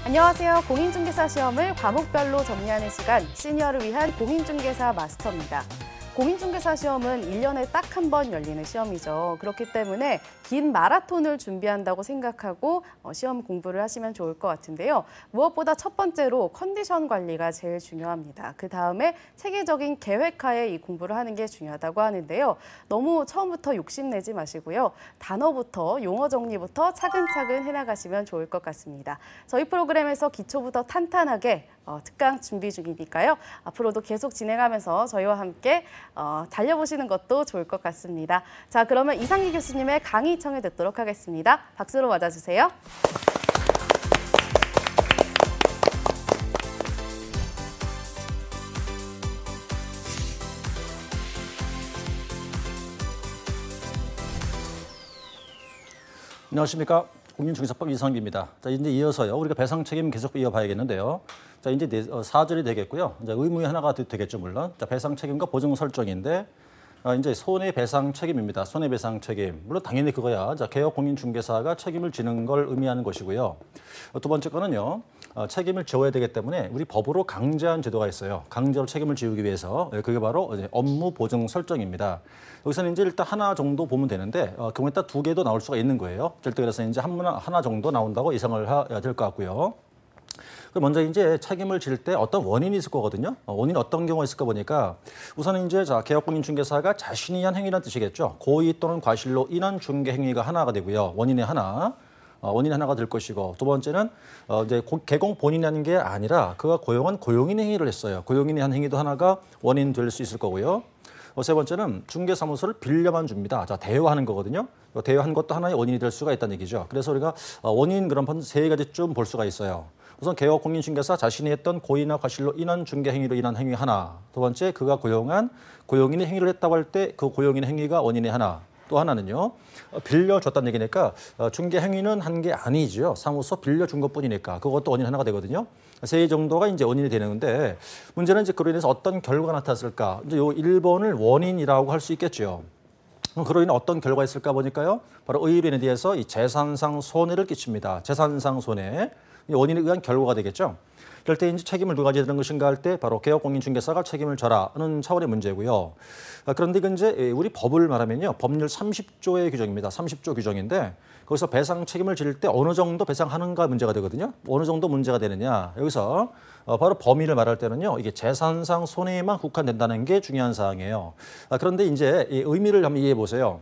안녕하세요. 공인중개사 시험을 과목별로 정리하는 시간, 시니어를 위한 공인중개사 마스터입니다. 공인중개사 시험은 1년에 딱 한 번 열리는 시험이죠. 그렇기 때문에 긴 마라톤을 준비한다고 생각하고 시험 공부를 하시면 좋을 것 같은데요. 무엇보다 첫 번째로 컨디션 관리가 제일 중요합니다. 그 다음에 체계적인 계획하에 이 공부를 하는 게 중요하다고 하는데요. 너무 처음부터 욕심내지 마시고요. 단어부터 용어 정리부터 차근차근 해나가시면 좋을 것 같습니다. 저희 프로그램에서 기초부터 탄탄하게 특강 준비 중이니까요. 앞으로도 계속 진행하면서 저희와 함께 달려보시는 것도 좋을 것 같습니다. 자, 그러면 이상기 교수님의 강의 청해 듣도록 하겠습니다. 박수로 맞아주세요. 안녕하십니까. 공인중개사법 이상기입니다. 자, 이제 이어서요. 우리가 배상 책임 계속 이어봐야겠는데요. 자, 이제 4절이 되겠고요. 이제 의무의 하나가 되겠죠, 물론. 자, 배상 책임과 보증 설정인데, 이제 손해배상 책임입니다. 손해배상 책임. 물론 당연히 그거야. 자, 개업 공인중개사가 책임을 지는 걸 의미하는 것이고요. 두 번째 거는요. 책임을 져야 되기 때문에 우리 법으로 강제한 제도가 있어요. 강제로 책임을 지우기 위해서. 그게 바로 업무 보증 설정입니다. 여기서는 이제 일단 하나 정도 보면 되는데 경우에 따라 2개도 나올 수가 있는 거예요. 절대 그래서 이제 하나 정도 나온다고 예상을 해야 될 것 같고요. 먼저 이제 책임을 질 때 어떤 원인이 있을 거거든요. 원인이 어떤 경우가 있을까 보니까 우선은 이제 개업공인중개사가 자신이 한 행위라는 뜻이겠죠. 고의 또는 과실로 인한 중개 행위가 하나가 되고요. 원인의 하나. 원인 하나가 될 것이고, 두 번째는 이제 개공 본인이 하는 게 아니라 그가 고용한 고용인의 행위를 했어요. 고용인이 한 행위도 하나가 원인 될 수 있을 거고요. 세 번째는 중개사무소를 빌려만 줍니다. 자, 대여하는 거거든요. 대여한 것도 하나의 원인이 될 수가 있다는 얘기죠. 그래서 우리가 원인 그런 세 가지쯤 볼 수가 있어요. 우선 개업 공인중개사 자신이 했던 고의나 과실로 인한 중개 행위로 인한 행위 하나. 두 번째, 그가 고용한 고용인의 행위를 했다고 할 때 그 고용인의 행위가 원인의 하나. 또 하나는요, 빌려줬다는 얘기니까 중개 행위는 한 게 아니죠. 사무소 빌려준 것뿐이니까 그것도 원인 하나가 되거든요. 세 정도가 이제 원인이 되는데 문제는 이제 그로 인해서 어떤 결과가 나타났을까? 이제 요 1번을 원인이라고 할 수 있겠죠. 그럼 그로 인해 어떤 결과가 있을까 보니까요. 바로 의변에 대해서 이 재산상 손해를 끼칩니다. 재산상 손해. 원인에 의한 결과가 되겠죠. 이럴 때 이제 책임을 누가 져야 되는 것인가 할 때 바로 개업공인중개사가 책임을 져라는 차원의 문제고요. 그런데 이건 이제 우리 법을 말하면요. 법률 30조의 규정입니다. 30조 규정인데 거기서 배상 책임을 질 때 어느 정도 배상하는가 문제가 되거든요. 어느 정도 문제가 되느냐. 여기서 바로 범위를 말할 때는요. 이게 재산상 손해에만 국한된다는 게 중요한 사항이에요. 그런데 이제 이 의미를 한번 이해해 보세요.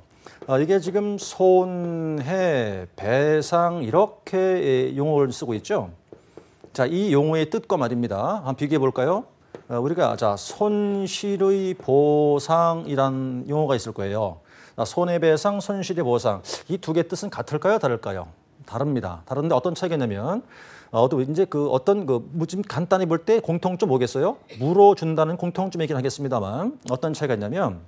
이게 지금 손해, 배상 이렇게 용어를 쓰고 있죠. 자, 이 용어의 뜻과 말입니다. 한번 비교해 볼까요? 우리가 손실의 보상이란 용어가 있을 거예요. 손해배상, 손실의 보상. 이 두 개 뜻은 같을까요? 다를까요? 다릅니다. 다른데 어떤 차이냐면 이제 좀 간단히 볼 때 공통점 뭐겠어요? 물어준다는 공통점이긴 하겠습니다만 어떤 차이가 있냐면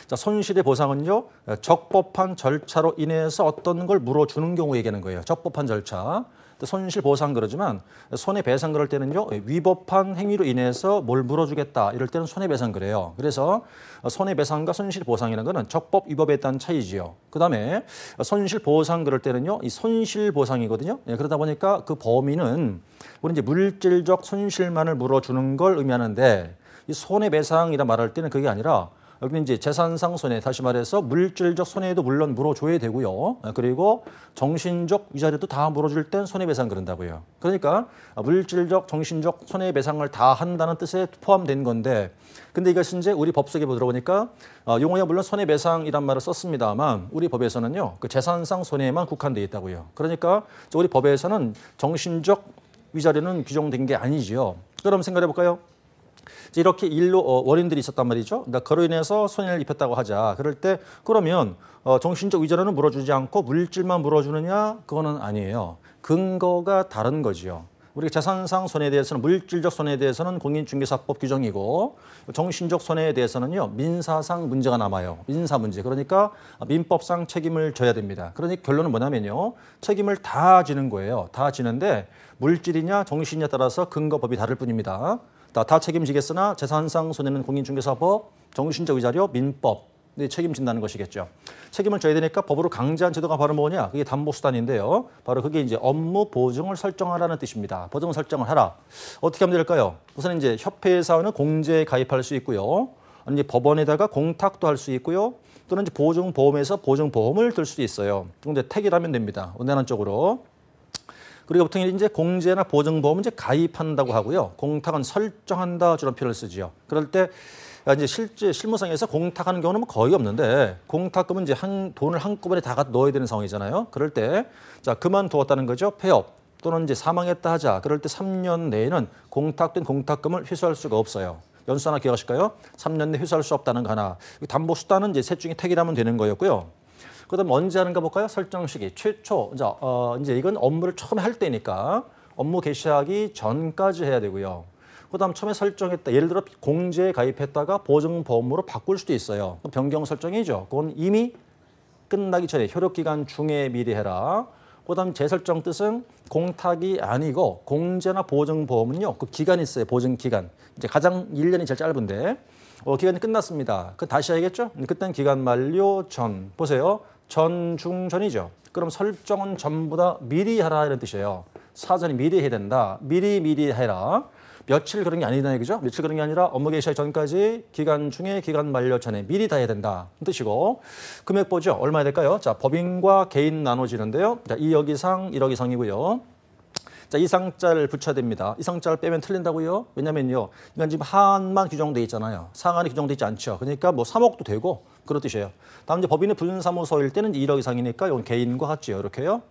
자, 손실의 보상은요, 적법한 절차로 인해서 어떤 걸 물어주는 경우 얘기하는 거예요. 적법한 절차. 손실 보상 그러지만 손해배상 그럴 때는요, 위법한 행위로 인해서 뭘 물어주겠다 이럴 때는 손해배상 그래요. 그래서 손해배상과 손실보상이라는 거는 적법 위법에 따른 차이지요. 그다음에 손실보상 그럴 때는요, 이 손실보상이거든요. 그러다 보니까 그 범위는 우리 이제 물질적 손실만을 물어주는 걸 의미하는데 이 손해배상이라 말할 때는 그게 아니라 여기는 이제 재산상 손해, 다시 말해서 물질적 손해도 물론 물어줘야 되고요. 그리고 정신적 위자료도 다 물어줄 땐 손해배상 그런다고요. 그러니까 물질적, 정신적 손해배상을 다 한다는 뜻에 포함된 건데, 근데 이것이 이제 우리 법 속에 들어보니까 용어야 물론 손해배상이란 말을 썼습니다만 우리 법에서는요, 그 재산상 손해에만 국한되어 있다고요. 그러니까 우리 법에서는 정신적 위자료는 규정된 게 아니지요. 그럼 생각해 볼까요? 이렇게 일로 원인들이 있었단 말이죠. 그러니까 그로 인해서 손해를 입혔다고 하자. 그럴 때 그러면 정신적 위자료는 물어주지 않고 물질만 물어주느냐? 그거는 아니에요. 근거가 다른 거지요. 우리가 재산상 손해에 대해서는 물질적 손해에 대해서는 공인중개사법 규정이고 정신적 손해에 대해서는요 민사상 문제가 남아요. 민사 문제. 그러니까 민법상 책임을 져야 됩니다. 그러니까 결론은 뭐냐면요. 책임을 다 지는 거예요. 다 지는데 물질이냐 정신이냐에 따라서 근거법이 다를 뿐입니다. 다 책임지겠으나 재산상 손해는 공인중개사법, 정신적 위자료, 민법. 네, 책임진다는 것이겠죠. 책임을 져야 되니까 법으로 강제한 제도가 바로 뭐냐? 그게 담보수단인데요. 바로 그게 이제 업무 보증을 설정하라는 뜻입니다. 보증 설정을 하라. 어떻게 하면 될까요? 우선 이제 협회에서는 공제에 가입할 수 있고요. 이제 법원에다가 공탁도 할 수 있고요. 또는 이제 보증보험에서 보증보험을 들 수도 있어요. 근데 택이라면 됩니다. 원하는 쪽으로. 그리고 보통 이제 공제나 보증보험은 이제 가입한다고 하고요. 공탁은 설정한다 주로 표현을 쓰죠. 그럴 때 이제 실제 실무상에서 공탁하는 경우는 거의 없는데 공탁금은 이제 돈을 한꺼번에 다 넣어야 되는 상황이잖아요. 그럴 때 자 그만두었다는 거죠. 폐업 또는 이제 사망했다 하자. 그럴 때 3년 내에는 공탁된 공탁금을 회수할 수가 없어요. 연수 하나 기억하실까요? 3년 내 회수할 수 없다는 거 하나. 담보수단은 이제 셋 중에 택이라면 되는 거였고요. 그다음 언제 하는가 볼까요? 설정 시기 최초 이제 이건 업무를 처음에 할 때니까 업무 개시하기 전까지 해야 되고요. 그다음 처음에 설정했다. 예를 들어 공제에 가입했다가 보증보험으로 바꿀 수도 있어요. 그럼 변경 설정이죠. 그건 이미 끝나기 전에 효력 기간 중에 미리 해라. 그다음 재설정 뜻은 공탁이 아니고 공제나 보증보험은요. 그 기간이 있어요. 보증 기간. 이제 가장 1년이 제일 짧은데 기간이 끝났습니다. 그 다시 해야겠죠? 그때는 기간 만료 전. 보세요. 전중전이죠. 그럼 설정은 전부 다 미리 하라 이런 뜻이에요. 사전에 미리 해야 된다. 미리 해라. 며칠 그런 게 아니다 얘기죠. 며칠 그런 게 아니라 업무 개시하기 전까지 기간 중에 기간 만료 전에 미리 다 해야 된다. 뜻이고 금액 보죠. 얼마야 될까요? 자, 법인과 개인 나눠지는데요. 자, 2억 이상, 1억 이상이고요. 자, 이상자를 붙여야 됩니다. 이상자를 빼면 틀린다고요? 왜냐면요. 이건 지금 하한만 규정돼 있잖아요. 상한이 규정돼 있지 않죠. 그러니까 뭐 3억도 되고 그런 뜻이에요. 다음 이제 법인의 분사무소일 때는 1억 이상이니까 이건 개인과 같지요. 이렇게요.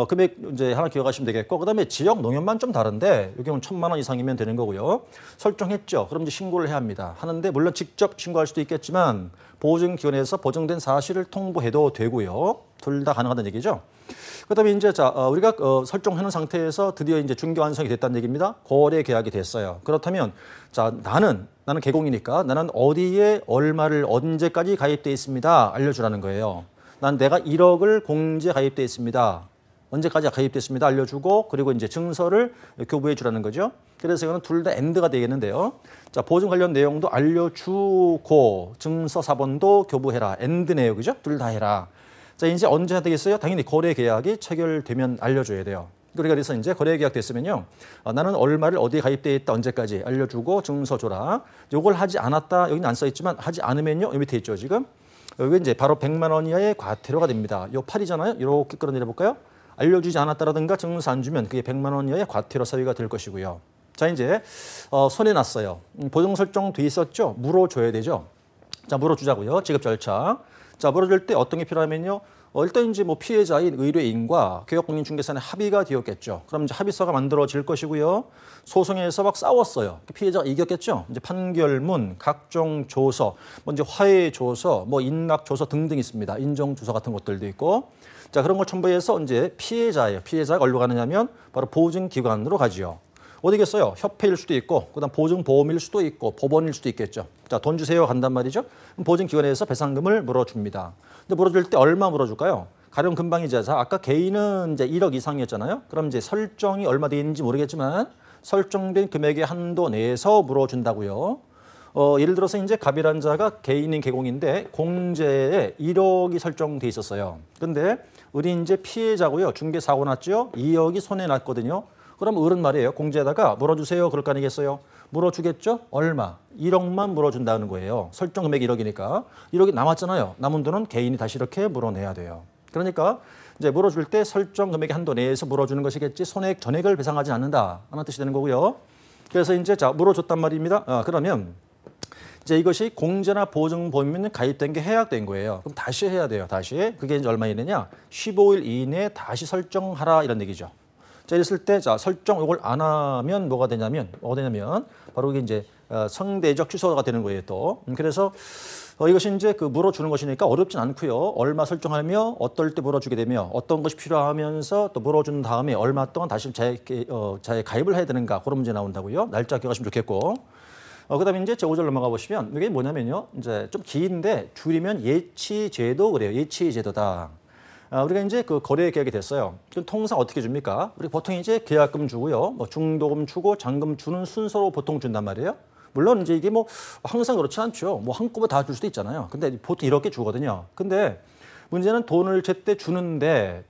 금액 이제 하나 기억하시면 되겠고 그다음에 지역 농협만 좀 다른데 여기 1,000만 원 이상이면 되는 거고요. 설정했죠. 그럼 이제 신고를 해야 합니다. 하는데 물론 직접 신고할 수도 있겠지만 보증기관에서 보증된 사실을 통보해도 되고요. 둘 다 가능하다는 얘기죠. 그다음에 이제 우리가 설정해놓은 상태에서 드디어 이제 중개 완성이 됐다는 얘기입니다. 거래 계약이 됐어요. 그렇다면 나는 개공이니까 나는 어디에 얼마를 언제까지 가입돼 있습니다. 알려주라는 거예요. 난 내가 1억을 공제 가입돼 있습니다. 언제까지 가입됐습니다. 알려주고 그리고 이제 증서를 교부해 주라는 거죠. 그래서 이거는 둘 다 엔드가 되겠는데요. 자, 보증 관련 내용도 알려주고 증서 사본도 교부해라. 엔드네요. 그죠? 둘 다 해라. 자, 이제 언제 해야 되겠어요? 당연히 거래 계약이 체결되면 알려줘야 돼요. 그래서 이제 거래 계약 됐으면요. 나는 얼마를 어디에 가입돼 있다 언제까지 알려주고 증서 줘라. 요걸 하지 않았다. 여기는 안 써 있지만 하지 않으면요. 여기 밑에 있죠, 지금. 여기 이제 바로 100만 원 이하의 과태료가 됩니다. 요 8이잖아요. 이렇게 끌어내려 볼까요? 알려주지 않았다라든가 증서 안 주면 그게 100만 원 이하의 과태료 사유가 될 것이고요. 자, 이제 손해 났어요. 보증 설정돼 있었죠? 물어줘야 되죠. 자, 물어주자고요. 지급 절차. 자, 물어줄 때 어떤 게 필요하면요. 일단 이제 뭐 피해자인 의뢰인과 개혁공인중개사의 합의가 되었겠죠. 그럼 이제 합의서가 만들어질 것이고요. 소송에서 막 싸웠어요. 피해자가 이겼겠죠. 이제 판결문, 각종 조서, 뭐 이제 화해 조서, 뭐 인락 조서 등등 있습니다. 인정 조서 같은 것들도 있고. 자, 그런 걸 첨부해서 이제 피해자예요. 피해자가 어디로 가느냐면 바로 보증기관으로 가지요. 어디겠어요? 협회일 수도 있고, 그다음 보증보험일 수도 있고, 법원일 수도 있겠죠. 자, 돈 주세요 간단 말이죠. 그럼 보증기관에서 배상금을 물어줍니다. 근데 물어줄 때 얼마 물어줄까요? 가령 금방이자 아까 개인은 이제 1억 이상이었잖아요. 그럼 이제 설정이 얼마 돼 있는지 모르겠지만 설정된 금액의 한도 내에서 물어준다고요. 예를 들어서 이제 갑이란 자가 개인인 개공인데 공제에 1억이 설정돼 있었어요. 근데 우리 이제 피해자고요. 중개 사고 났죠. 2억이 손해 났거든요. 그럼 을은 말이에요. 공제에다가 물어주세요. 그럴 거 아니겠어요? 물어주겠죠? 얼마? 1억만 물어준다는 거예요. 설정 금액이 1억이니까. 1억이 남았잖아요. 남은 돈은 개인이 다시 이렇게 물어내야 돼요. 그러니까 이제 물어줄 때 설정 금액의 한도 내에서 물어주는 것이겠지 손해액 전액을 배상하지 않는다. 하는 뜻이 되는 거고요. 그래서 이제 물어줬단 말입니다. 그러면 이제 이것이 공제나 보증보험에 가입된 게 해약된 거예요. 그럼 다시 해야 돼요. 다시. 그게 이제 얼마 이내냐? 15일 이내에 다시 설정하라 이런 얘기죠. 자, 이랬을 때 설정 이걸 안 하면 뭐가 되냐면 바로 이게 이제 상대적 취소가 되는 거예요, 또. 그래서 이것이 이제 물어주는 것이니까 어렵진 않고요. 얼마 설정하며 어떨 때 물어주게 되며 어떤 것이 필요하면서 또 물어준 다음에 얼마 동안 다시 자에 가입을 해야 되는가 그런 문제 나온다고요. 날짜 기억하시면 좋겠고. 그다음에 이제 제5절 넘어가 보시면 이게 뭐냐면요. 이제 좀 긴데 줄이면 예치제도 그래요. 예치제도다. 우리가 이제 거래 계약이 됐어요. 그럼 통상 어떻게 줍니까? 우리 보통 이제 계약금 주고요. 뭐 중도금 주고 잔금 주는 순서로 보통 준단 말이에요. 물론 이제 이게 뭐 항상 그렇지 않죠. 뭐 한꺼번에 다 줄 수도 있잖아요. 근데 보통 이렇게 주거든요. 근데 문제는 돈을 제때 주는데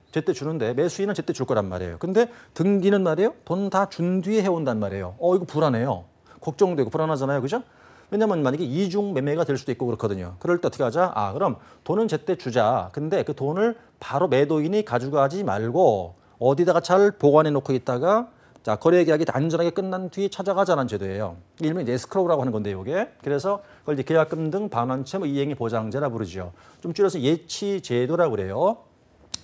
매수인은 제때 줄 거란 말이에요. 근데 등기는 말이에요. 돈 다 준 뒤에 해온단 말이에요. 이거 불안해요. 걱정되고 불안하잖아요. 그죠? 왜냐면 만약에 이중 매매가 될 수도 있고 그렇거든요. 그럴 때 어떻게 하자? 그럼 돈은 제때 주자. 근데 그 돈을 바로 매도인이 가져가지 말고 어디다가 잘 보관해 놓고 있다가 자, 거래 계약이 안전하게 끝난 뒤에 찾아가자는 제도예요. 일명 이제 에스크로우라고 하는 건데 이게. 그래서 그걸 이제 계약금 등 반환체 이행의 보장제라 부르죠. 좀 줄여서 예치 제도라고 그래요.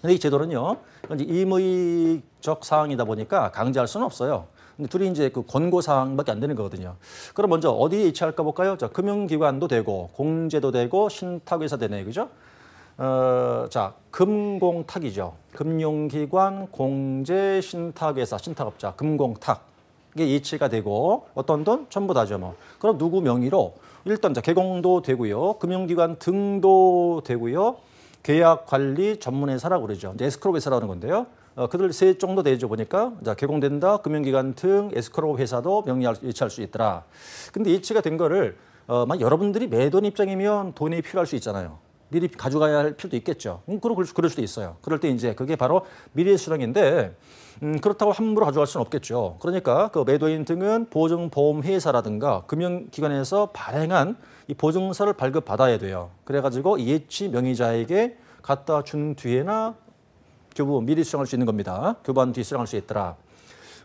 근데 이 제도는요, 이제 임의적 사항이다 보니까 강제할 수는 없어요. 근데 둘이 이제 그 권고 사항밖에 안 되는 거거든요. 그럼 먼저 어디에 예치할까 볼까요? 자, 금융기관도 되고, 공제도 되고, 신탁회사 되네, 그죠? 자, 금공탁이죠. 금융기관, 공제, 신탁회사, 신탁업자, 금공탁. 이게 예치가 되고, 어떤 돈? 전부 다죠, 뭐. 그럼 누구 명의로? 일단, 자, 개공도 되고요. 금융기관 등도 되고요. 계약관리 전문회사라고 그러죠. 에스크로우 회사라는 건데요. 그들 세 정도 되죠 보니까 자 개공된다 금융기관 등 에스크로우 회사도 예치할 수 있더라. 근데 예치가 된 거를 막 여러분들이 매도인 입장이면 돈이 필요할 수 있잖아요. 미리 가져가야 할 필요도 있겠죠. 그럴 수도 있어요. 그럴 때 이제 그게 바로 미래 수령인데 그렇다고 함부로 가져갈 수는 없겠죠. 그러니까 그 매도인 등은 보증보험회사라든가 금융기관에서 발행한 이 보증서를 발급받아야 돼요. 그래가지고 예치 명의자에게 갖다 준 뒤에나 교부 미리 수령할 수 있는 겁니다. 교부한 뒤 수령할 수 있더라.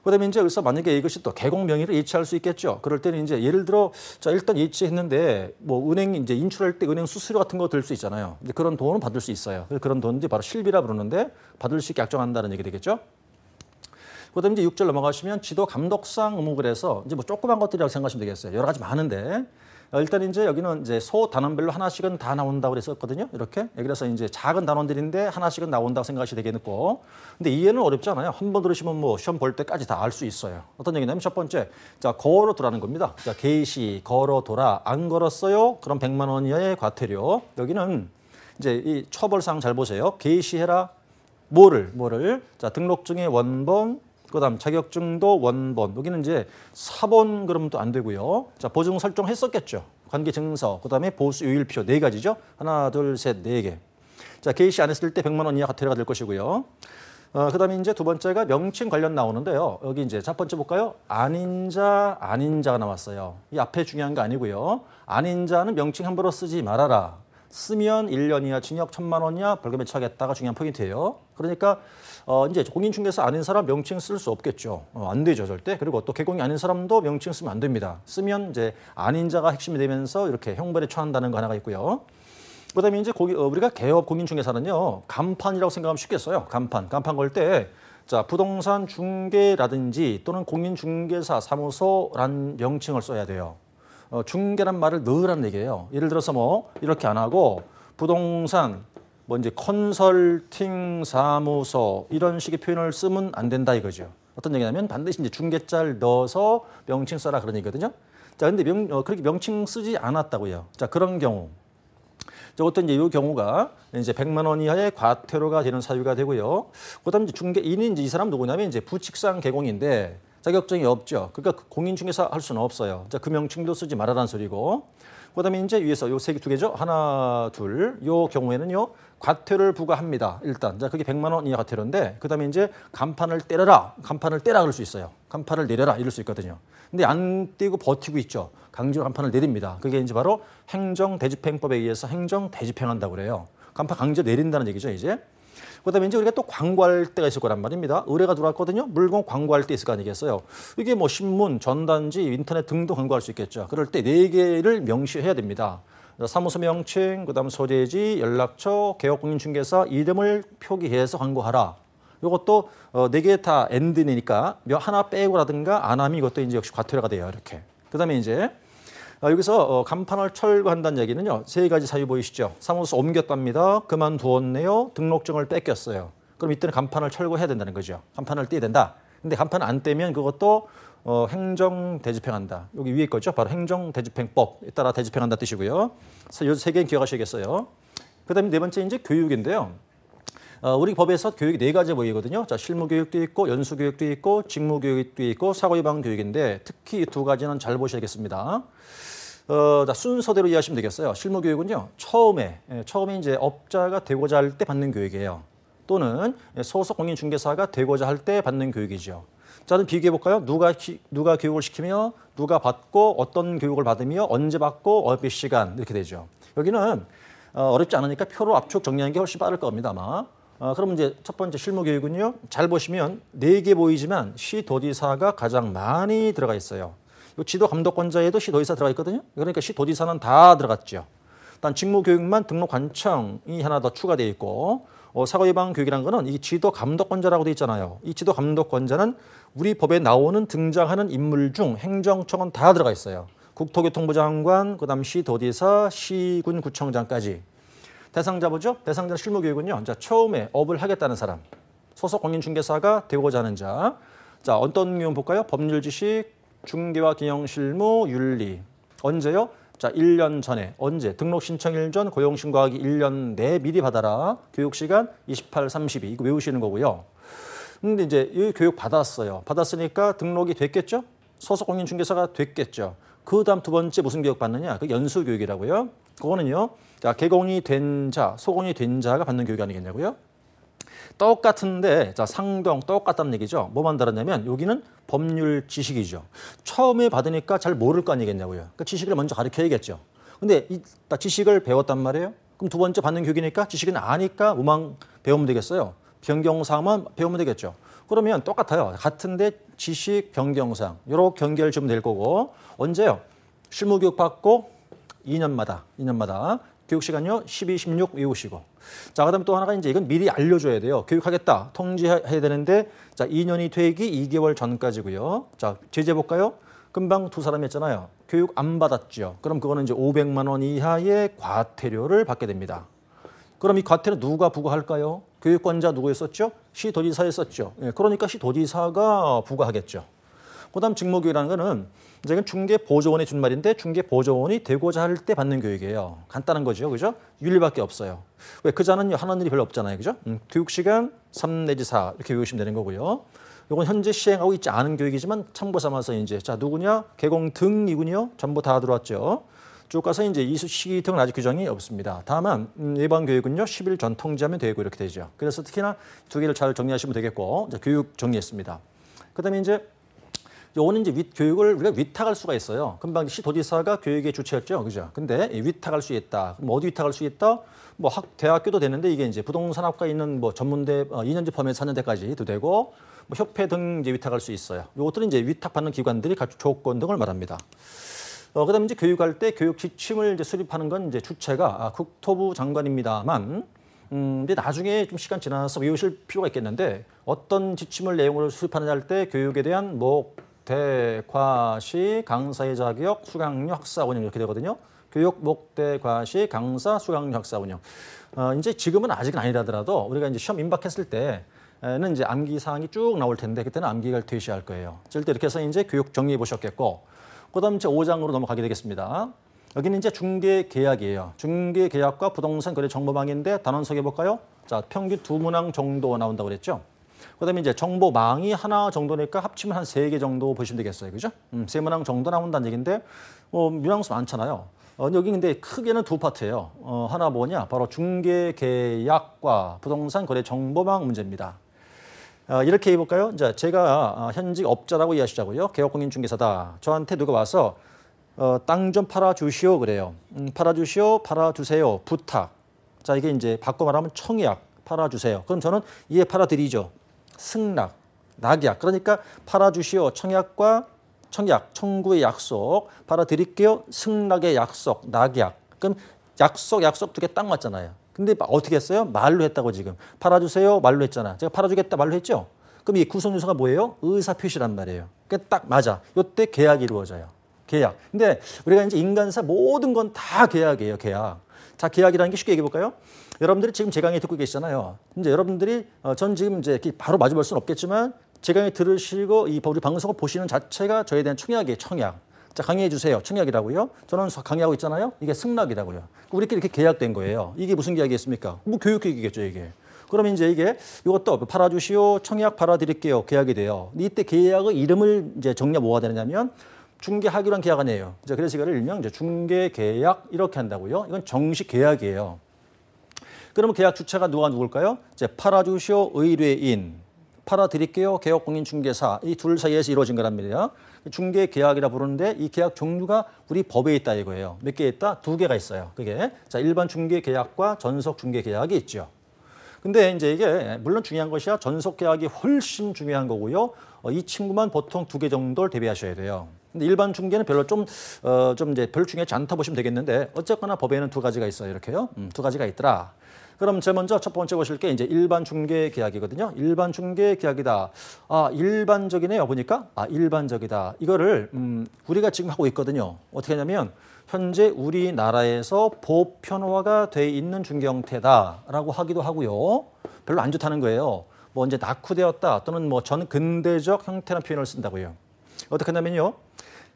그다음에 이제 여기서 만약에 이것이 또 개공 명의를 예치할 수 있겠죠. 그럴 때는 이제 예를 들어 자 일단 예치했는데 뭐 은행 이제 인출할 때 은행 수수료 같은 거 들 수 있잖아요. 근데 그런 돈은 받을 수 있어요. 그런 돈이 바로 실비라 부르는데 받을 수 있게 약정한다는 얘기 되겠죠. 그다음에 이제 6절 넘어가시면 지도 감독상 의무 그래서 이제 뭐 조그만 것들이라고 생각하시면 되겠어요. 여러 가지 많은데 일단 이제 여기는 이제 소 단원별로 하나씩은 다 나온다고 그랬었거든요. 이렇게. 그래서 이제 작은 단원들인데 하나씩은 나온다고 생각하시면 되겠고. 근데 이해는 어렵지 않아요. 한 번 들으시면 뭐 시험 볼 때까지 다 알 수 있어요. 어떤 얘기냐면 첫 번째, 자, 걸어두라는 겁니다. 자, 개시, 걸어둬라. 안 걸었어요? 그럼 100만 원 이하의 과태료. 여기는 이제 이 처벌사항 잘 보세요. 개시해라. 뭐를? 자, 등록증의 원본, 그다음 자격증도 원본. 여기는 이제 사본 그러면 또 안 되고요. 자, 보증 설정했었겠죠. 관계 증서, 그다음에 보수 요일표 네 가지죠. 하나, 둘, 셋, 네 개. 자, 개시 안 했을 때 100만 원 이하 과태료가 될 것이고요. 그다음에 이제 두 번째가 명칭 관련 나오는데요. 여기 이제 첫 번째 볼까요? 아닌자가 나왔어요. 이 앞에 중요한 거 아니고요. 아닌자는 명칭 함부로 쓰지 말아라. 쓰면 1년 이하 징역 1,000만 원 이하 벌금에 처하겠다가 중요한 포인트예요. 그러니까 이제 공인중개사 아닌 사람 명칭 쓸 수 없겠죠. 안 되죠, 절대. 그리고 또 개공이 아닌 사람도 명칭 쓰면 안 됩니다. 쓰면 이제 아닌자가 핵심이 되면서 이렇게 형벌에 처한다는 거 하나가 있고요. 그다음에 이제 우리가 개업 공인중개사는요, 간판이라고 생각하면 쉽겠어요. 간판 걸 때 자, 부동산 중개라든지 또는 공인중개사 사무소란 명칭을 써야 돼요. 중개란 말을 넣으라는 얘기예요. 예를 들어서 뭐 이렇게 안 하고 부동산 뭐 이제 컨설팅 사무소 이런 식의 표현을 쓰면 안 된다 이거죠. 어떤 얘기냐면 반드시 이제 중개자를 넣어서 명칭 써라 그런 얘기거든요. 자, 근데 그렇게 명칭 쓰지 않았다고요. 자, 그런 경우. 어떤 이제 이 경우가 이제 100만 원 이하의 과태료가 되는 사유가 되고요. 그다음에 이제 중개인이 이제 이 사람 누구냐면 이제 부칙상 개공인데 자격증이 없죠. 그러니까 공인중개사 할 수는 없어요. 자, 그 명칭도 쓰지 말아라는 소리고. 그다음에 이제 위에서 요 두 개죠. 하나, 둘. 요 경우에는요. 과태료를 부과합니다. 일단. 자, 그게 100만 원 이하 과태료인데 그다음에 이제 간판을 때려라. 간판을 떼라 그럴 수 있어요. 간판을 내려라 이럴 수 있거든요. 근데 안 떼고 버티고 있죠. 강제로 간판을 내립니다. 그게 이제 바로 행정대집행법에 의해서 행정대집행한다고 그래요. 간판 강제 내린다는 얘기죠, 이제. 그다음에 이제 우리가 또 광고할 때가 있을 거란 말입니다. 의뢰가 들어왔거든요. 물건 광고할 때 있을 거 아니겠어요. 이게 뭐 신문, 전단지, 인터넷 등도 광고할 수 있겠죠. 그럴 때 네 개를 명시해야 됩니다. 사무소 명칭, 그다음 소재지, 연락처, 개업공인중개사 이름을 표기해서 광고하라. 이것도 네 개 다 엔드니까 하나 빼고라든가 안 하면 이것도 이제 역시 과태료가 돼요. 이렇게. 그다음에 이제 여기서 간판을 철거한다는 얘기는요. 세 가지 사유 보이시죠? 사무소 옮겼답니다. 그만두었네요. 등록증을 뺏겼어요. 그럼 이때는 간판을 철거해야 된다는 거죠. 간판을 떼야 된다. 근데 간판을 안 떼면 그것도 행정대집행한다. 여기 위에 거죠. 바로 행정대집행법에 따라 대집행한다 뜻이고요. 그래서 이 세 개는 기억하셔야겠어요. 그다음에 네 번째 이제 교육인데요. 우리 법에서 교육이 네 가지 보이거든요. 자, 실무교육도 있고, 연수교육도 있고, 직무교육도 있고, 사고예방교육인데 특히 이 두 가지는 잘 보셔야겠습니다. 자, 순서대로 이해하시면 되겠어요. 실무교육은요, 처음에 이제 업자가 되고자 할 때 받는 교육이에요. 또는 소속 공인중개사가 되고자 할 때 받는 교육이죠. 자, 그럼 비교해 볼까요? 누가 교육을 시키며, 누가 받고, 어떤 교육을 받으며, 언제 받고, 몇 시간 이렇게 되죠. 여기는 어렵지 않으니까 표로 압축 정리하는 게 훨씬 빠를 겁니다, 아마. 그럼 이제 첫 번째 실무교육은요, 잘 보시면 네 개 보이지만 시도지사가 가장 많이 들어가 있어요. 지도 감독권자에도 시도지사 들어가 있거든요. 그러니까 시도지사는 다 들어갔죠. 일단 직무교육만 등록관청이 하나 더 추가되어 있고, 사고예방교육이라는 거는 이 지도 감독권자라고 되어 있잖아요. 이 지도 감독권자는 우리 법에 나오는 등장하는 인물 중 행정청은 다 들어가 있어요. 국토교통부 장관, 그다음 시도지사, 시군구청장까지. 대상자 보죠? 대상자 실무교육은요. 자, 처음에 업을 하겠다는 사람, 소속 공인중개사가 되고자 하는 자. 자, 어떤 교육 볼까요? 법률 지식, 중개와 경영 실무, 윤리. 언제요? 자, 1년 전에. 언제? 등록 신청일 전 고용 신고하기 1년 내 미리 받아라. 교육 시간 28, 32. 이거 외우시는 거고요. 근데 이제 이 교육 받았어요. 받았으니까 등록이 됐겠죠? 소속 공인 중개사가 됐겠죠. 그다음 두 번째 무슨 교육 받느냐? 그 연수 교육이라고요. 그거는요. 자, 개공이 된 자, 소공이 된 자가 받는 교육 아니겠냐고요? 똑같은데, 자, 상동 똑같다는 얘기죠. 뭐만 다르냐면 여기는 법률 지식이죠. 처음에 받으니까 잘 모를 거 아니겠냐고요. 그 지식을 먼저 가르쳐야겠죠. 근데 이 지식을 배웠단 말이에요. 그럼 두 번째 받는 교육이니까 지식은 아니까 뭐만 배우면 되겠어요. 변경사항만 배우면 되겠죠. 그러면 똑같아요. 같은데 지식 변경사항 요렇게 경계를 주면 될 거고, 언제요? 실무교육 받고 2년마다 교육 시간요 12, 16 외우시고. 자, 그다음에 또 하나가 이제 이건 미리 알려줘야 돼요. 교육하겠다 통지해야 되는데, 자, 2년이 되기 2개월 전까지고요. 자, 제재 볼까요? 금방 두 사람이 했잖아요. 교육 안 받았죠. 그럼 그거는 이제 500만 원 이하의 과태료를 받게 됩니다. 그럼 이 과태료 누가 부과할까요? 교육권자 누구였었죠? 시도지사였었죠. 예, 그러니까 시도지사가 부과하겠죠. 그다음 직무교육이라는 거는 이제 이건 중개보조원이 준 말인데, 중개보조원이 되고자 할 때 받는 교육이에요. 간단한 거죠, 그죠? 윤리밖에 없어요. 왜? 그 자는 하는 일이 별로 없잖아요, 그죠? 교육 시간 3 내지 4 이렇게 외우시면 되는 거고요. 이건 현재 시행하고 있지 않은 교육이지만 참고 삼아서 이제 자, 누구냐? 개공 등이군요. 전부 다 들어왔죠. 쭉 가서 이제 이수 시기 등은 아직 규정이 없습니다. 다만 예방 교육은요 10일 전 통지하면 되고 이렇게 되죠. 그래서 특히나 두 개를 잘 정리하시면 되겠고, 이제 교육 정리했습니다. 그다음에 이제 요거는 이제 교육을 우리가 위탁할 수가 있어요. 금방 시도지사가 교육의 주체였죠, 그죠? 근데 위탁할 수 있다. 그럼 어디 위탁할 수 있다? 뭐 대학교도 되는데 이게 이제 부동산학과 있는 뭐 전문대 2년제 포함해서 4년대까지도 되고, 뭐 협회 등 이제 위탁할 수 있어요. 요것들은 이제 위탁받는 기관들이 갖춘 조건 등을 말합니다. 그다음에 이제 교육할 때 교육 지침을 이제 수립하는 건 이제 주체가 국토부 장관입니다만, 근데 나중에 좀 시간 지나서 외우실 필요가 있겠는데, 어떤 지침을 내용으로 수립하느냐 할 때 교육에 대한 목대, 과시, 강사의 자격, 수강료, 학사 운영 이렇게 되거든요. 교육, 목대, 과시, 강사, 수강료, 학사 운영. 이제 지금은 아직은 아니라더라도 우리가 이제 시험 임박했을 때는 이제 암기 사항이 쭉 나올 텐데, 그때는 암기를 퇴시할 거예요. 절대 이렇게 해서 이제 교육 정리해 보셨겠고, 그다음 이제 5장으로 넘어가게 되겠습니다. 여기는 이제 중개계약이에요. 중개계약과 부동산 거래 정보망인데 단원 소개해 볼까요? 자, 평균 2문항 정도 나온다고 그랬죠. 그다음에 이제 정보망이 하나 정도니까 합치면 한 3개 정도 보시면 되겠어요. 그죠? 3문항 정도 나온다는 얘기인데, 문항수 많잖아요. 여기 근데 크게는 두 파트예요. 하나 뭐냐? 바로 중개계약과 부동산 거래 정보망 문제입니다. 이렇게 해볼까요? 이제 제가 현직 업자라고 이해하시자고요. 개업공인중개사다. 저한테 누가 와서 땅 좀 팔아주시오 그래요. 팔아주시오, 팔아주세요, 부탁. 자, 이게 이제 바꿔 말하면 청약, 팔아주세요. 그럼 저는 이해 팔아드리죠. 승낙, 낙약. 그러니까 팔아주시오, 청약과 청약, 청구의 약속, 팔아드릴게요, 승낙의 약속, 낙약. 그럼 약속 두 개 딱 맞잖아요. 근데 어떻게 했어요? 말로 했다고 지금. 팔아주세요, 말로 했잖아. 제가 팔아주겠다, 말로 했죠? 그럼 이 구성요소가 뭐예요? 의사표시란 말이에요. 그러니까 딱 맞아. 이때 계약이 이루어져요. 계약. 근데 우리가 이제 인간사 모든 건 다 계약이에요, 계약. 자, 계약이라는 게 쉽게 얘기해 볼까요? 여러분들이 지금 제 강의 듣고 계시잖아요. 이제 여러분들이 전 지금 이제 바로 마주 볼 수는 없겠지만 제 강의 들으시고 이 우리 방송을 보시는 자체가 저에 대한 청약이에요, 청약. 자, 강의해 주세요. 청약이라고요. 저는 강의하고 있잖아요. 이게 승낙이라고요. 우리끼리 이렇게 계약된 거예요. 이게 무슨 계약이겠습니까? 뭐 교육계약이겠죠, 이게. 그러면 이제 이것도 팔아주시오, 청약 팔아드릴게요. 계약이 돼요. 이때 계약의 이름을 이제 정리가 뭐가 되느냐면 중개하기로 한 계약 아니에요. 그래서 이거를 일명 이제 중개계약 이렇게 한다고요. 이건 정식 계약이에요. 그러면 계약 주체가 누굴까요? 이제 팔아주시오 의뢰인, 팔아드릴게요 개업공인중개사, 이 둘 사이에서 이루어진 거랍니다. 중개계약이라 부르는데 이 계약 종류가 우리 법에 있다 이거예요. 몇 개 있다? 2개가 있어요. 그게 자 일반 중개계약과 전속 중개계약이 있죠. 근데 이제 이게 물론 중요한 것이야 전속 계약이 훨씬 중요한 거고요. 이 친구만 보통 2개 정도를 대비하셔야 돼요. 근데 일반 중개는 별로 좀 이제 별로 중요하지 않다 보시면 되겠는데 어쨌거나 법에는 2가지가 있어요. 이렇게요. 2가지가 있더라. 그럼 제일 먼저 첫 번째 보실 게 이제 일반 중개 계약이거든요. 일반 중개 계약이다. 아, 일반적이네요. 보니까. 아, 일반적이다. 이거를 우리가 지금 하고 있거든요. 어떻게 하냐면 현재 우리나라에서 보편화가 돼 있는 중개 형태다라고 하기도 하고요. 별로 안 좋다는 거예요. 뭐 이제 낙후되었다 또는 뭐 전 근대적 형태라는 표현을 쓴다고요. 어떻게 하냐면요.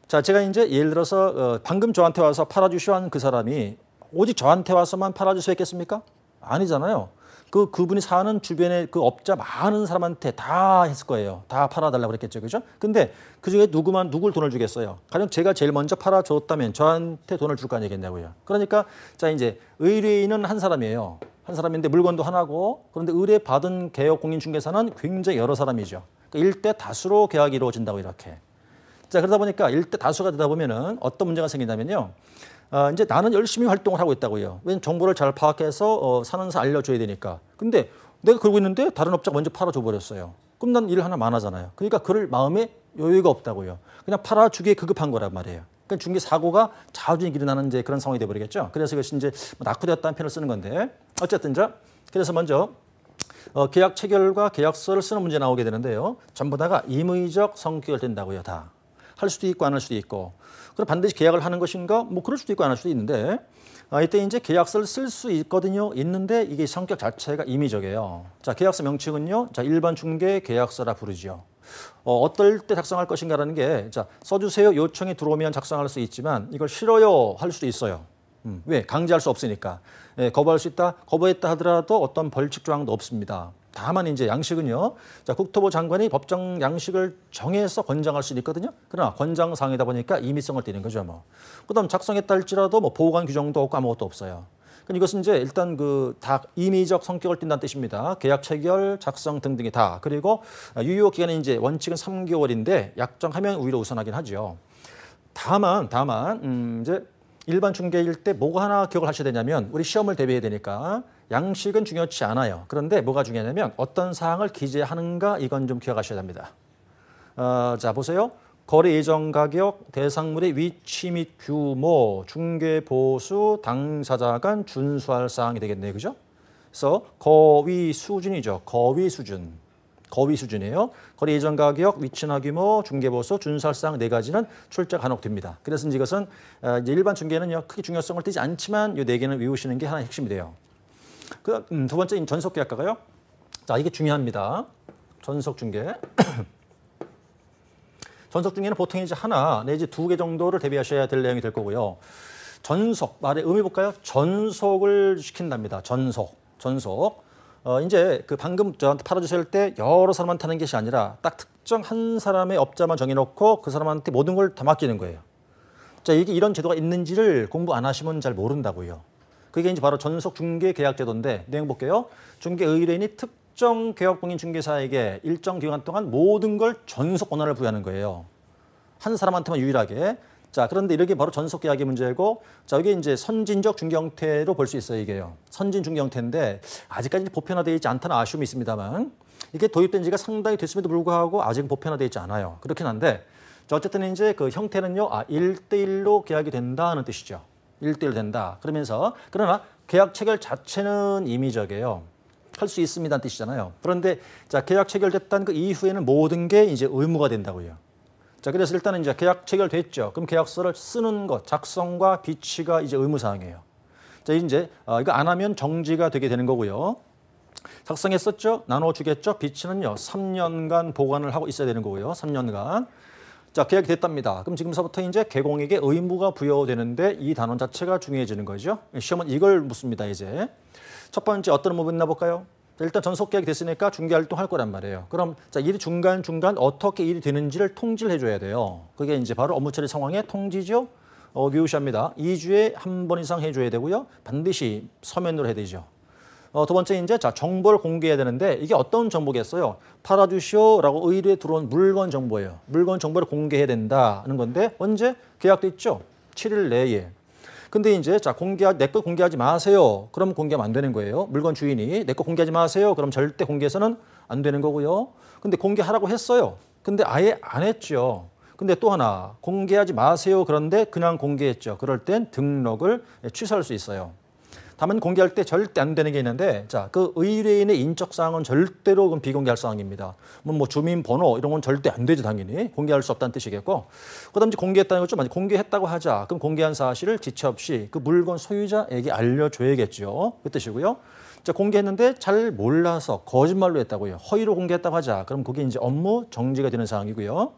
자, 제가 이제 예를 들어서 방금 저한테 와서 팔아주시오 한 그 사람이 오직 저한테 와서만 팔아주시오 했겠습니까? 아니잖아요. 그분이 사는 주변에 그 업자 많은 사람한테 다 했을 거예요. 다 팔아달라고 그랬겠죠. 그죠? 근데 그 중에 누굴 돈을 주겠어요? 가령 제가 제일 먼저 팔아줬다면 저한테 돈을 줄 거 아니겠냐고요. 그러니까 자, 이제 의뢰인은 한 사람이에요. 한 사람인데 물건도 하나고 그런데 의뢰받은 개업공인중개사는 굉장히 여러 사람이죠. 그러니까 일대 다수로 계약이 이루어진다고 이렇게. 자, 그러다 보니까 일대 다수가 되다 보면은 어떤 문제가 생기냐면요. 이제 나는 열심히 활동을 하고 있다고요. 왜냐면 정보를 잘 파악해서 사는사 알려줘야 되니까. 근데 내가 그러고 있는데 다른 업자가 먼저 팔아줘 버렸어요. 그럼 난 일 하나 많아잖아요. 그러니까 그럴 마음에 여유가 없다고요. 그냥 팔아주기에 급급한 거란 말이에요. 그러니까 중개 사고가 자주 일어나는 이제 그런 상황이 돼버리겠죠. 그래서 이것이 이제 낙후되었다는 표현을 쓰는 건데 어쨌든 그래서 먼저 계약 체결과 계약서를 쓰는 문제 나오게 되는데요. 전부 다가 임의적 성격을 띈다고요. 다. 할 수도 있고 안 할 수도 있고. 그럼 반드시 계약을 하는 것인가? 뭐 그럴 수도 있고 안 할 수도 있는데 이때 이제 계약서를 쓸 수 있거든요. 있는데 이게 성격 자체가 임의적이에요. 자, 계약서 명칭은요. 자, 일반 중개 계약서라 부르죠. 어떨 때 작성할 것인가라는 게 자, 써주세요 요청이 들어오면 작성할 수 있지만 이걸 싫어요 할 수도 있어요. 왜? 강제할 수 없으니까. 예, 거부할 수 있다. 거부했다 하더라도 어떤 벌칙 조항도 없습니다. 다만 이제 양식은요. 자, 국토부 장관이 법정 양식을 정해서 권장할 수는 있거든요. 그러나 권장사항이다 보니까 임의성을 띠는 거죠. 뭐. 그다음 작성했다 할지라도 뭐 보호관 규정도 없고 아무것도 없어요. 그러니까 이것은 이제 일단 다 임의적 성격을 띈다는 뜻입니다. 계약 체결, 작성 등등이 다. 그리고 유효 기간이 이제 원칙은 3개월인데 약정하면 오히려 우선하긴 하죠. 다만 이제 일반 중개일 때 뭐가 하나 기억을 하셔야 되냐면 우리 시험을 대비해야 되니까 양식은 중요치 않아요. 그런데 뭐가 중요하냐면 어떤 사항을 기재하는가 이건 좀 기억하셔야 됩니다. 자, 보세요. 거래 예정 가격, 대상물의 위치 및 규모, 중개 보수, 당사자 간 준수할 사항이 되겠네요. 그죠? 그래서 거위 수준이죠. 거위 수준. 거위 수준이에요. 거래 예정 가격, 위치나 규모, 중개 보수, 준수할 사항 4가지는 출제가 간혹 됩니다. 그래서 이것은 이제 일반 중개는요. 크게 중요성을 띠지 않지만 이 4개는 외우시는 게 하나의 핵심이 돼요. 두 번째 전속 계약가가요. 자, 이게 중요합니다. 전속 중개. 전속 중개는 보통 이제 하나 내지 2개 정도를 대비하셔야 될 내용이 될 거고요. 전속 말의 의미 볼까요? 전속을 시킨답니다. 전속. 이제 방금 저한테 팔아주실 때 여러 사람한테 하는 것이 아니라 딱 특정 한 사람의 업자만 정해놓고 그 사람한테 모든 걸 다 맡기는 거예요. 자, 이게 이런 제도가 있는지를 공부 안 하시면 잘 모른다고요. 그게 이제 바로 전속 중개 계약 제도인데 내용 볼게요. 중개 의뢰인이 특정 개업공인 중개사에게 일정 기간 동안 모든 걸 전속 권한을 부여하는 거예요. 한 사람한테만 유일하게. 자, 그런데 이렇게 바로 전속 계약의 문제고, 자, 이게 이제 선진적 중개 형태로 볼 수 있어요, 이게요. 선진 중개 형태인데 아직까지 보편화되어 있지 않다는 아쉬움이 있습니다만 이게 도입된 지가 상당히 됐음에도 불구하고 아직은 보편화되어 있지 않아요. 그렇긴 한데, 자, 어쨌든 이제 그 형태는요, 1대1로 계약이 된다는 뜻이죠. 1대1 된다. 그러나 계약 체결 자체는 임의적이에요. 할 수 있습니다는 뜻이잖아요. 그런데 자, 계약 체결됐다는 그 이후에는 모든 게 이제 의무가 된다고요. 자, 그래서 일단은 이제 계약 체결됐죠. 그럼 계약서를 쓰는 것, 작성과 비치가 이제 의무사항이에요. 자, 이제 이거 안 하면 정지가 되게 되는 거고요. 작성했었죠? 나눠주겠죠? 비치는요, 3년간 보관을 하고 있어야 되는 거고요. 3년간. 자, 계약이 됐답니다. 그럼 지금서부터 이제 개공에게 의무가 부여되는데 이 단원 자체가 중요해지는 거죠. 시험은 이걸 묻습니다, 이제. 첫 번째 어떤 의무가 있나 볼까요? 자, 일단 전속 계약이 됐으니까 중개 활동할 거란 말이에요. 그럼 자, 일이 중간중간 어떻게 일이 되는지를 통지를 해줘야 돼요. 그게 이제 바로 업무 처리 상황의 통지죠. 묘시합니다. 2주에 한 번 이상 해줘야 되고요. 반드시 서면으로 해야 되죠. 두 번째 이제 자, 정보를 공개해야 되는데 이게 어떤 정보겠어요? 팔아주시오라고 의뢰에 들어온 물건 정보예요. 물건 정보를 공개해야 된다는 건데 언제 계약됐죠? 7일 내에. 근데 이제 자, 내 거 공개하지 마세요. 그럼 공개하면 안 되는 거예요. 물건 주인이 내 거 공개하지 마세요. 그럼 절대 공개해서는 안 되는 거고요. 근데 공개하라고 했어요. 근데 아예 안 했죠. 근데 또 하나 공개하지 마세요. 그런데 그냥 공개했죠. 그럴 땐 등록을 취소할 수 있어요. 다만 공개할 때 절대 안 되는 게 있는데 자, 그 의뢰인의 인적 사항은 절대로 그건 비공개할 사항입니다. 뭐 주민번호 이런 건 절대 안 되죠. 당연히 공개할 수 없다는 뜻이겠고 그다음 이제 공개했다는 거죠. 만약 공개했다고 하자. 그럼 공개한 사실을 지체 없이 그 물건 소유자에게 알려줘야겠죠. 그 뜻이고요. 자, 공개했는데 잘 몰라서 거짓말로 했다고요. 허위로 공개했다고 하자. 그럼 그게 이제 업무 정지가 되는 상황이고요.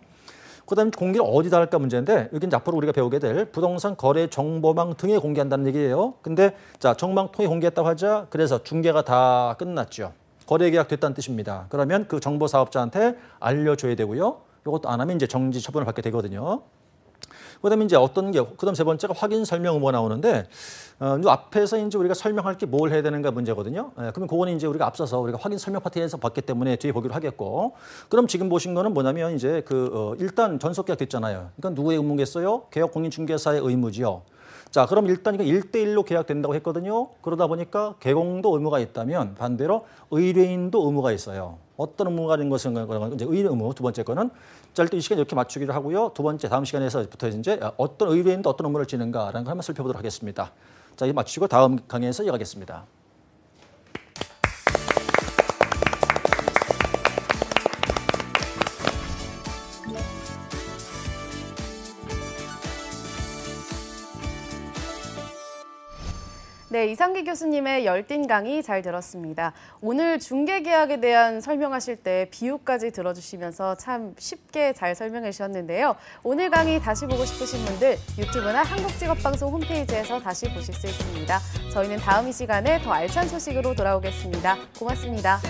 그다음에 공개를 어디다 할까 문제인데 여기 이제 앞으로 우리가 배우게 될 부동산 거래 정보망 등에 공개한다는 얘기예요. 근데 자, 정망 통해 공개했다고 하자. 그래서 중개가 다 끝났죠. 거래 계약 됐다는 뜻입니다. 그러면 그 정보 사업자한테 알려줘야 되고요. 이것도 안 하면 이제 정지 처분을 받게 되거든요. 그다음에 이제 그다음 세 번째가 확인 설명 의무가 나오는데 이 앞에서 이제 우리가 설명할 게 뭘 해야 되는가 문제거든요. 그러면 그거는 이제 우리가 앞서서 우리가 확인 설명 파트에서 봤기 때문에 뒤에 보기로 하겠고. 그럼 지금 보신 거는 뭐냐면 이제 일단 전속계약 됐잖아요. 이건 누구의 의무겠어요? 개업공인중개사의 의무지요. 자, 그럼 일단 이거 1대1로 계약된다고 했거든요. 그러다 보니까 개공도 의무가 있다면 반대로 의뢰인도 의무가 있어요. 어떤 의무가 있는 것은 이제 의뢰 의무 두 번째 거는 자, 일단 이 시간 이렇게 맞추기로 하고요. 두 번째 다음 시간에서부터 이제 어떤 의뢰인도 어떤 의무를 지는가라는 걸 한번 살펴보도록 하겠습니다. 자, 이 맞추고 다음 강의에서 이어가겠습니다. 네, 이상기 교수님의 열띤 강의 잘 들었습니다. 오늘 중개계약에 대한 설명하실 때 비유까지 들어주시면서 참 쉽게 잘 설명해 주셨는데요. 오늘 강의 다시 보고 싶으신 분들 유튜브나 한국직업방송 홈페이지에서 다시 보실 수 있습니다. 저희는 다음 이 시간에 더 알찬 소식으로 돌아오겠습니다. 고맙습니다.